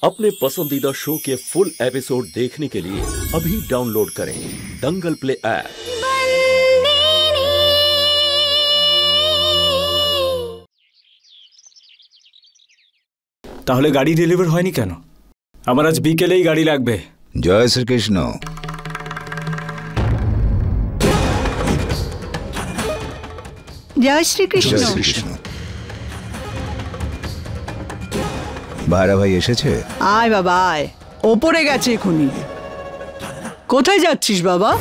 अपने पसंदीदा शो के फुल एपिसोड देखने के लिए अभी डाउनलोड करें दंगल प्ले ऐप। তাহলে গাড়ি ডেলিভার হয়নি কেন? আমার আজ বিকেলেই গাড়ি লাগবে। জয় শ্রীকৃষ্ণ। জয় শ্রীকৃষ্ণ। জয় শ্রীকৃষ্ণ। ভাইরা ভাই এসেছে? আয় বাবা আয়, ওপরে গেছে এখনই। কোথায় যাচ্ছিস বাবা?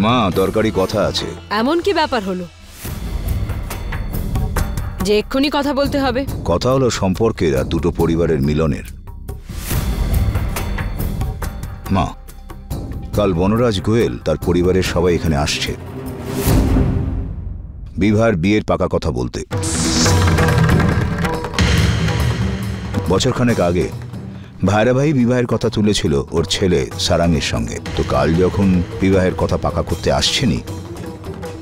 মা, দরকারি কথা আছে। এমন কি ব্যাপার হলো যে এক্ষুনি কথা বলতে হবে? কথা হলো সম্পর্কের আর দুটো পরিবারের মিলনের। মা, কাল বনরাজ গোয়েল তার পরিবারের সবাই এখানে আসছে বিভার বিয়ের পাকা কথা বলতে। বছরখানেক আগে ভাইরা ভাই বিবাহের কথা তুলেছিল ওর ছেলে সারাংয়ের সঙ্গে। তো কাল যখন বিবাহের কথা পাকা করতে আসছেনি,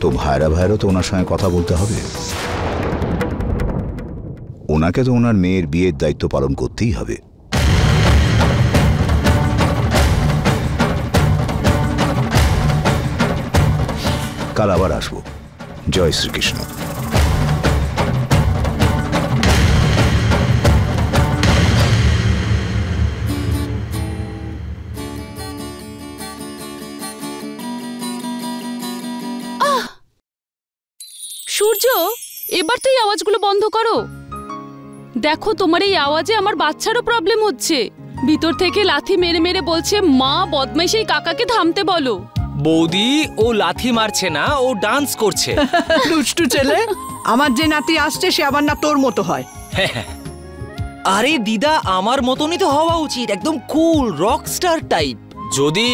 তো ভাইরা ভাইয়েরও তো ওনার সঙ্গে কথা বলতে হবে। ওনাকে তো ওনার মেয়ের বিয়ের দায়িত্ব পালন করতেই হবে। কাল আবার আসবো। জয় শ্রীকৃষ্ণ। সূর্য, এবার তো এই আওয়াজগুলো বন্ধ করো। দেখো, তোমার এই আওয়াজে আমার বাচ্চারও প্রবলেম হচ্ছে। ভিতর থেকে লাথি মেরে মেরে বলছে, মা বদমাইশ এই কাকাকে থামতে বলো। বৌদি, ও লাথি মারছে না, ও ডান্স করছে। দুষ্টু ছেলে, আমার যে নাতি আসছে সে আবার না তোর মতো হয়। আরে দিদা, আমার মতনই তো হওয়া উচিত, একদম কুল রকস্টার টাইপ। যদি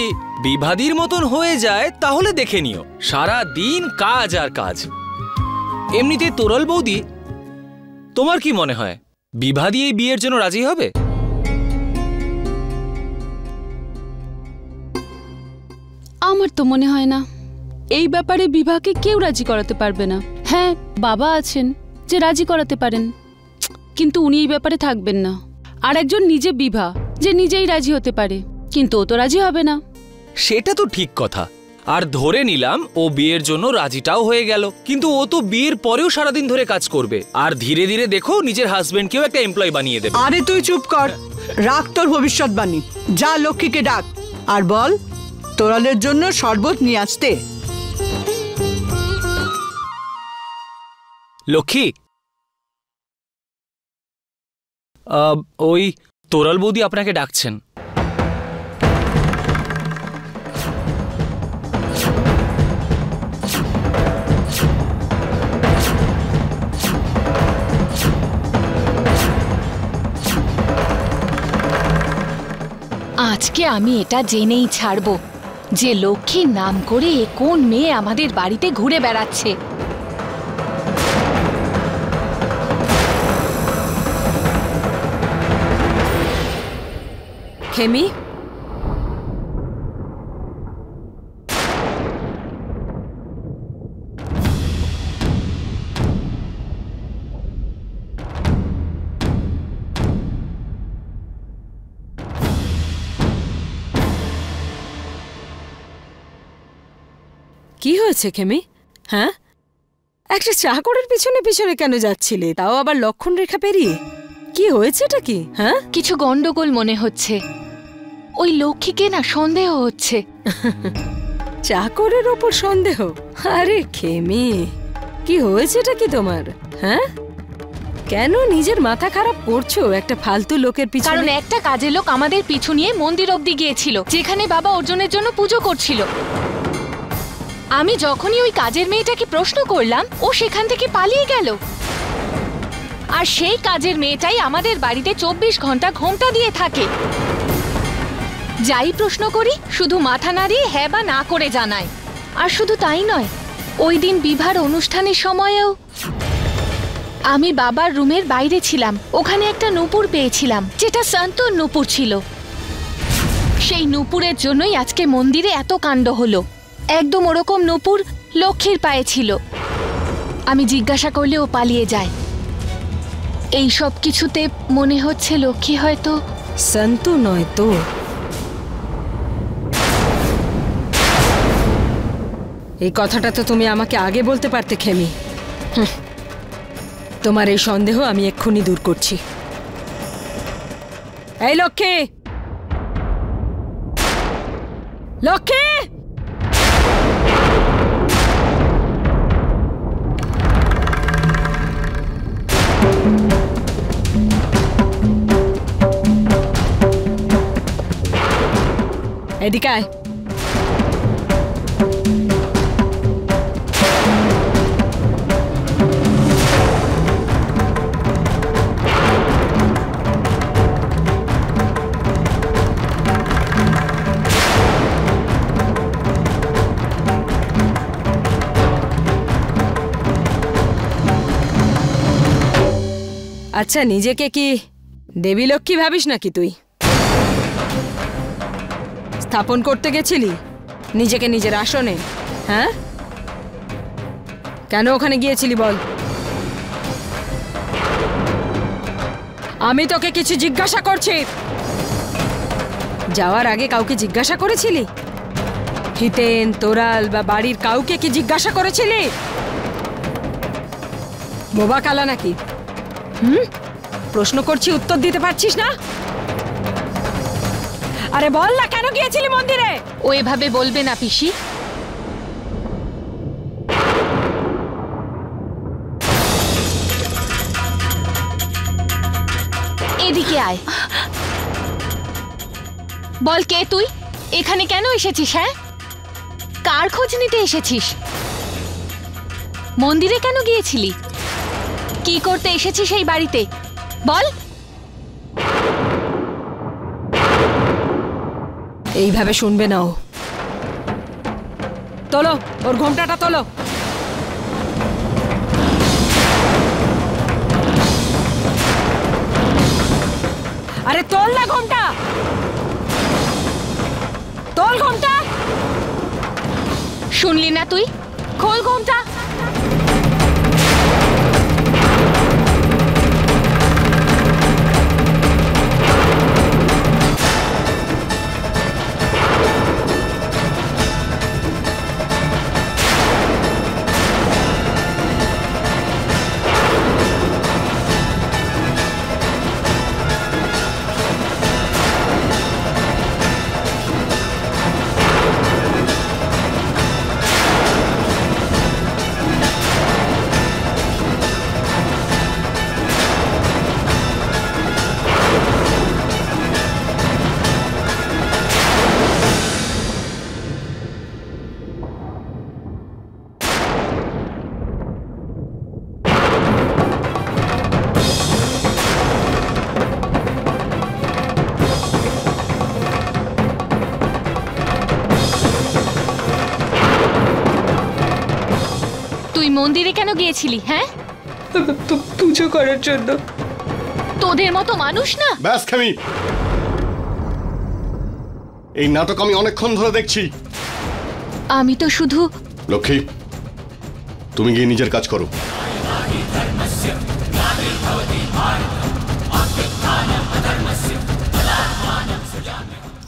বিভাদির মতন হয়ে যায় তাহলে দেখে নিও, সারা দিন কাজ আর কাজ। এমনিতে তোরাল বৌদি, তোমার কি মনে হয় বিভাদি এই বিয়ের জন্য রাজি হবে? আমার তো মনে হয় না। এই ব্যাপারে বিভাকে কেউ রাজি করাতে পারবে না। হ্যাঁ, বাবা আছেন যে রাজি করাতে পারেন, কিন্তু উনি এই ব্যাপারে থাকবেন না। আর একজন নিজে বিভা, যে নিজেই রাজি হতে পারে, কিন্তু ও তো রাজি হবে না। সেটা তো ঠিক কথা। আর ধরে নিলাম ও বিয়ের জন্য রাজিটাও হয়ে গেল, কিন্তু ও তো বিয়ের পরেও সারাদিন ধরে কাজ করবে, আর ধীরে ধীরে দেখো নিজের হাজবেন্ডকেও একটা এমপ্লয় বানিয়ে দেবে। আরে তুই চুপ কর, রাখ তোর ভবিষ্যৎবাণী। যা লক্ষ্মীকে ডাক আর বল তোরালের জন্য শরবত নিয়ে আসতে। লক্ষ্মী, ওই তোরাল বৌদি আপনাকে ডাকছেন। আজকে আমি এটা জেনেই ছাড়বো যে লক্ষ্মীর নাম করে কোন মেয়ে আমাদের বাড়িতে ঘুরে বেড়াচ্ছে। খেমি, কি হয়েছে খেমি? হ্যাঁ, একটা চাকরের পিছনে পিছনে কেন যাচ্ছিলে, তাও আবার লক্ষণ রেখা পেরিয়ে? কি হয়েছে এটা কি? হ্যাঁ, কিছু গন্ডগোল মনে হচ্ছে। ওই লক্ষ্মীকে না সন্দেহ হচ্ছে। চাকরের ওপর সন্দেহ? আরে খেমি, কি হয়েছে এটা কি তোমার? হ্যাঁ, কেন নিজের মাথা খারাপ করছো একটা ফালতু লোকের পিছনে? কারণ একটা কাজের লোক আমাদের পিছু নিয়ে মন্দির অবধি গিয়েছিল, যেখানে বাবা অর্জুনের জন্য পুজো করছিল। আমি যখনই ওই কাজের মেয়েটাকে প্রশ্ন করলাম, ও সেখান থেকে পালিয়ে গেল। আর সেই কাজের মেয়েটাই আমাদের বাড়িতে 24 ঘন্টা ঘোমটা দিয়ে থাকে। যাই প্রশ্ন করি শুধু মাথা নাড়িয়ে হ্যাঁ বা না করে জানায়। আর শুধু তাই নয়, ওই দিন বিবাহের অনুষ্ঠানের সময়েও আমি বাবার রুমের বাইরে ছিলাম, ওখানে একটা নূপুর পেয়েছিলাম, যেটা সন্তর নূপুর ছিল। সেই নূপুরের জন্যই আজকে মন্দিরে এত কাণ্ড হলো। একদম ওরকম নূপুর লক্ষ্মীর পায়ে ছিল। আমি জিজ্ঞাসা করলে ও পালিয়ে যায়। এই সব কিছুতে মনে হচ্ছে লক্ষ্মী হয়তো সন্তু নয় তো। এই কথাটা তো তুমি আমাকে আগে বলতে পারতে খেমি। তোমার এই সন্দেহ আমি এক্ষুনি দূর করছি। এই লক্ষ্মী, লক্ষ্মী, এদিকে আয়। আচ্ছা, নিজেকে কি দেবী লক্ষ্মী ভাবিস নাকি তুই? স্থাপন করতে গেছিলি নিজেকে নিজের আসনে? হ্যাঁ, কেন ওখানে গিয়েছিলি বল? আমি তোকে কিছু জিজ্ঞাসা করছি। যাওয়ার আগে কাউকে জিজ্ঞাসা করেছিলি? হিতেন, তোরাল বা বাড়ির কাউকে কি জিজ্ঞাসা করেছিলি? বোবা কালা নাকি? প্রশ্ন করছি, উত্তর দিতে পারছিস না? আরে বল না, কেন গিয়েছিলি মন্দিরে? ও এভাবে বলবে না পিসি। এদিকে আয়, বল কে তুই? এখানে কেন এসেছিস? হ্যাঁ, কার খোঁজ নিতে এসেছিস? মন্দিরে কেন গিয়েছিলি? কি করতে এসেছিস এই বাড়িতে বল। এইভাবে শুনবে না ও। তোলো ওর ঘোমটাটা, তোলো। আরে তোল না ঘোমটা, তোল ঘোমটা। শুনলি না তুই? খোল ঘোমটা। মন্দিরে কেন গিয়েছিলি? হ্যাঁ, পুজো করার জন্য। তোদের মতো মানুষ না। ব্যাস খামি, এই নাটক আমি অনেকক্ষণ ধরে দেখছি। আমি তো শুধু। লক্ষ্মী, তুমি গিয়ে নিজের কাজ করো।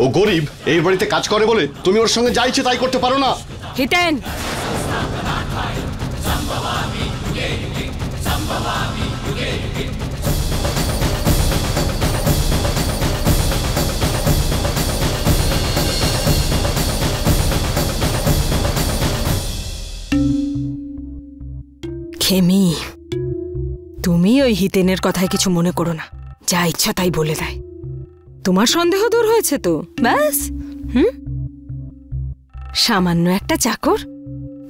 ও গরিব, এই বাড়িতে কাজ করে বলে তুমি ওর সঙ্গে যা ইচ্ছে তাই করতে পারো না। হিতেন, খেমি, তুমি ওই হিতেনের কথায় কিছু মনে করো না, যা ইচ্ছা তাই বলে দেয়। তোমার সন্দেহ দূর হয়েছে তো ব্যাস। সামান্য একটা চাকর,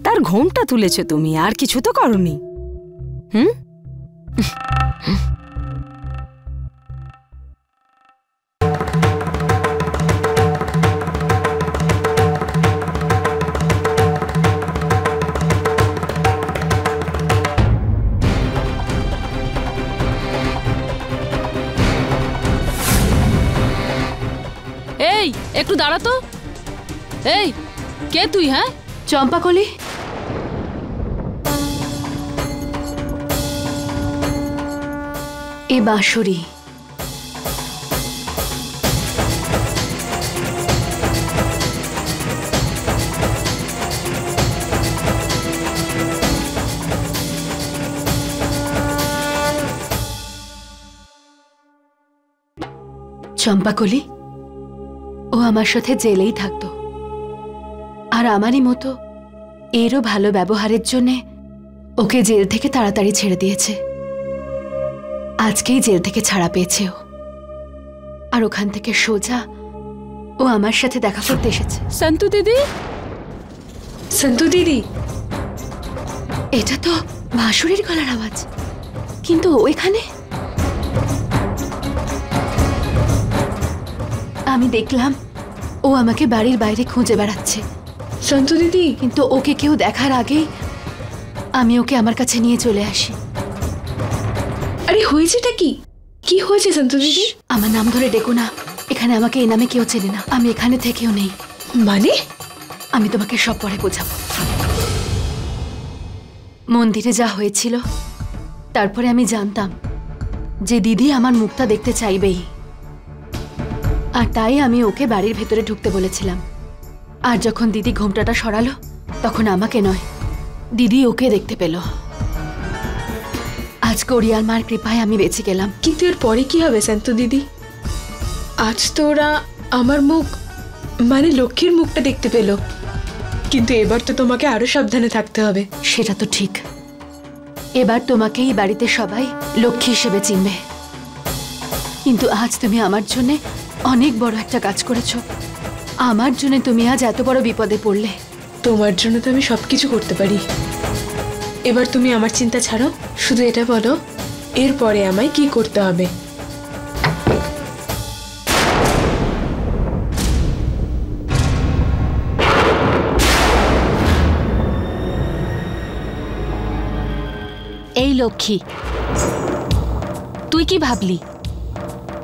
তার ঘোমটা তুলেছো তুমি, আর কিছু তো করনি। এই একটু দাঁড়া তো। এই কে তুই? হ্যাঁ, চম্পাকলি। এ বাঁশরি। চম্পাকলি, ও আমার সাথে জেলেই থাকতো, আর আমারই মতো এরও ভালো ব্যবহারের জন্যে ওকে জেল থেকে তাড়াতাড়ি ছেড়ে দিয়েছে। আজকেই জেল থেকে ছাড়া পেয়েছে ও, আর ওখান থেকে সোজা ও আমার সাথে দেখা করতে এসেছে। সন্তু দিদি, সন্তু দিদি, এটা তো বাঁশুরির গলার আওয়াজ, কিন্তু ও এখানে। আমি দেখলাম ও আমাকে বাড়ির বাইরে খুঁজে বেড়াচ্ছে। সন্তু দিদি, কিন্তু ওকে কেউ দেখার আগেই আমি ওকে আমার কাছে নিয়ে চলে আসি। আরে হয়েছেটা কি? কি হয়েছে সন্তু দিদি? আমার নাম ধরে ডেকো না, এখানে আমাকে এই নামে কেউ চেনে না। আমি এখানে থেকেও নেই। মানে? আমি তোমাকে সব পরে বোঝাবো। মন্দিরে যা হয়েছিল, তারপরে আমি জানতাম যে দিদি আমার মুখটা দেখতে চাইবেই, আর তাই আমি ওকে বাড়ির ভেতরে ঢুকতে বলেছিলাম। আর যখন দিদি ঘোমটাটা সরালো, তখন আমাকে নয়, দিদি ওকে দেখতে পেল। আজ কোরিয়াল মার কৃপায় আমি বেঁচে গেলাম। কিন্তু এর পরে কি হবে সন্তু দিদি? আজ তো ওরা আমার মুখ, মানে লক্ষ্মীর মুখটা দেখতে পেল, কিন্তু এবার তো তোমাকে আরো সাবধানে থাকতে হবে। সেটা তো ঠিক, এবার তোমাকে এই বাড়িতে সবাই লক্ষ্মী হিসেবে চিনবে। কিন্তু আজ তুমি আমার জন্য অনেক বড় একটা কাজ করেছো। আমার জন্য তুমি আজ এত বড় বিপদে পড়লে। তোমার জন্য তো আমি সবকিছু করতে পারি। এবার তুমি আমার চিন্তা ছাড়ো, শুধু এটা বলো এরপরে আমায় কি করতে হবে। এই লক্ষ্মী, তুই কি ভাবলি?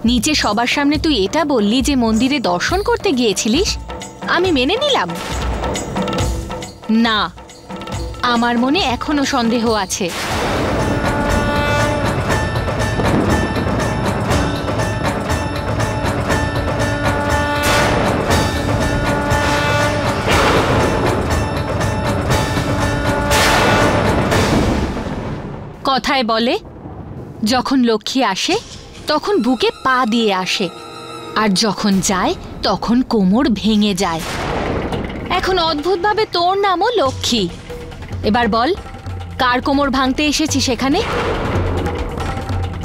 নিচে সবার সামনে তুই এটা বললি যে মন্দিরে দর্শন করতে গিয়েছিলিস, আমি মেনে নিলাম। না, আমার মনে এখনো সন্দেহ আছে। কথায় বলে, যখন লক্ষ্মী আসে তখন বুকে পা দিয়ে আসে, আর যখন যায় তখন কোমর ভেঙে যায়। এখন অদ্ভুতভাবে তোর নামও লক্ষ্মী। এবার বল, কার কোমর ভাঙতে এসেছিস সেখানে?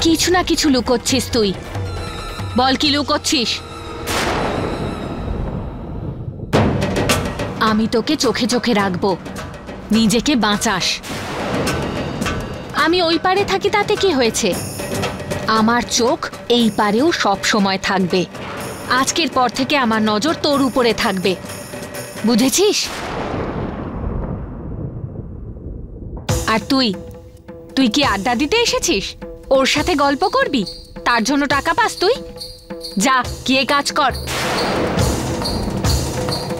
কিছু না কিছু লুকোচ্ছিস তুই। বল, কি লুকোচ্ছিস? আমি তোকে চোখে চোখে রাখবো, নিজেকে বাঁচাস। আমি ওই পারে থাকি তাতে কি হয়েছে? আমার চোখ এই পারেও সব সময় থাকবে। আজকের পর থেকে আমার নজর তোর উপরে থাকবে, বুঝেছিস? আর তুই তুই কি আড্ডা দিতে এসেছিস? ওর সাথে গল্প করবি? তার জন্য টাকা পাস তুই? যা, গিয়ে কাজ কর।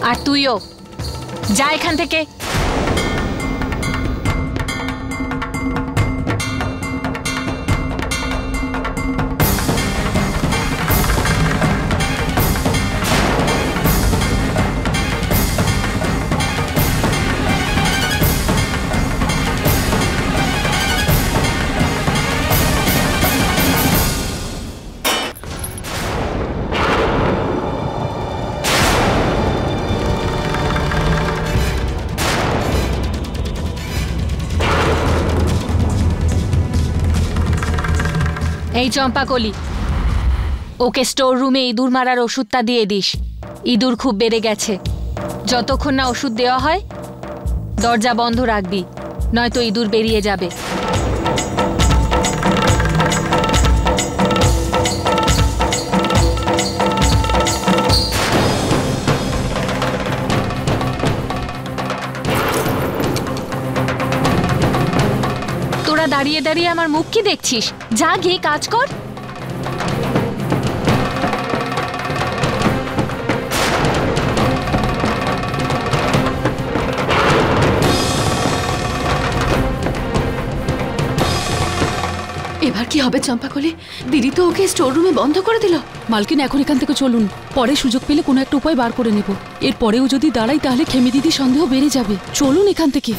আর তুইও যা এখান থেকে। এই চম্পাকলি, ওকে স্টোর রুমে ইঁদুর মারার ওষুধটা দিয়ে দিস। ইঁদুর খুব বেড়ে গেছে। যতক্ষণ না ওষুধ দেওয়া হয় দরজা বন্ধ রাখবি, নয়তো ইঁদুর বেরিয়ে যাবে। তোরা দাঁড়িয়ে দাঁড়িয়ে আমার মুখ কি দেখছিস? যা, গিয়ে কাজ কর। এবার কি হবে চম্পাকলি? দিদি তো ওকে স্টোর রুমে বন্ধ করে দিল। মালকিন, এখন এখান থেকে চলুন, পরে সুযোগ পেলে কোনো একটা উপায় বার করে নেব। এর পরেও যদি দাঁড়াই তাহলে খেমি দিদি সন্দেহ বেড়ে যাবে। চলুন এখান থেকে।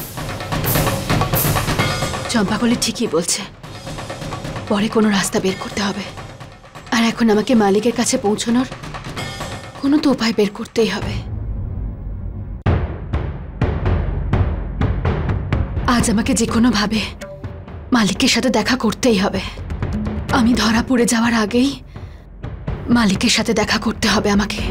চম্পাকলি ঠিকই বলছে, পরে কোনো রাস্তা বের করতে হবে। আর এখন আমাকে মালিকের কাছে পৌঁছানোর কোনো তো উপায় বের করতেই হবে। আজ আমাকে যে কোনো ভাবে মালিকের সাথে দেখা করতেই হবে। আমি ধরা পড়ে যাওয়ার আগেই মালিকের সাথে দেখা করতে হবে আমাকে।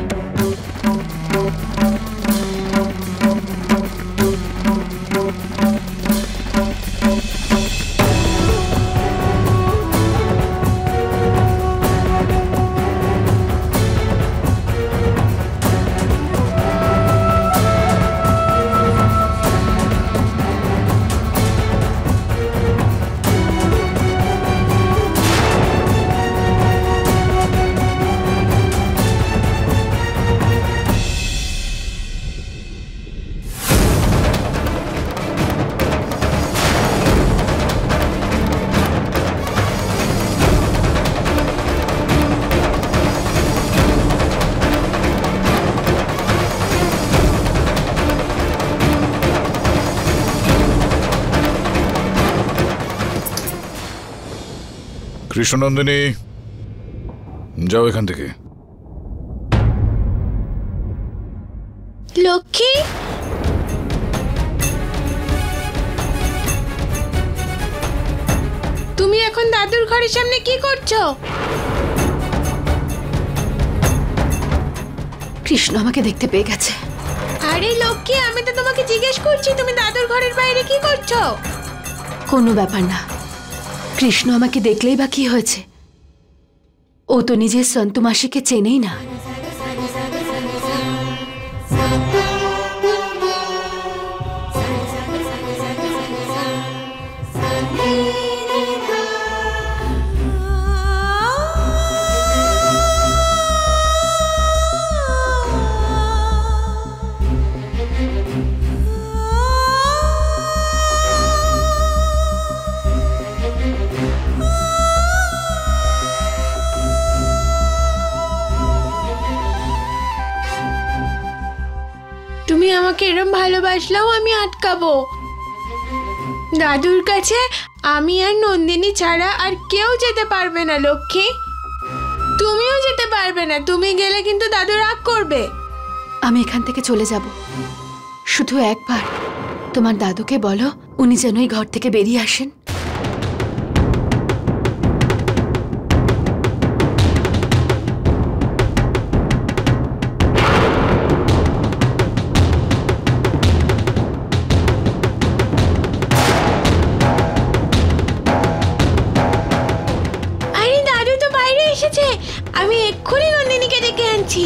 কৃষ্ণনন্দিনী, যাও এখান থেকে। লক্ষ্মী, তুমি এখন দাদুর ঘরের সামনে কি করছো? কৃষ্ণ আমাকে দেখতে পেয়ে গেছে। আরে লক্ষ্মী, আমি তো তোমাকে জিজ্ঞেস করছি তুমি দাদুর ঘরের বাইরে কি করছো? কোনো ব্যাপার না, কৃষ্ণ আমাকে দেখলেই বা কি হয়েছে? ও তো নিজের সন্তু মাসিকে চেনেই না। তুমি আমাকে এরম ভালোবাসলেও আমি আটকাবো। দাদুর কাছে আমি আর নন্দিনী ছাড়া আর কেউ যেতে পারবে না লক্ষ্মী। তুমিও যেতে পারবে না, তুমি গেলে কিন্তু দাদু রাগ করবে। আমি এখান থেকে চলে যাব, শুধু একবার তোমার দাদুকে বলো উনি যেন এই ঘর থেকে বেরিয়ে আসেন। আরে দাদু তো বাইরে এসেছে, আমি এক্ষুনি নন্দিনীকে ডেকে আনছি।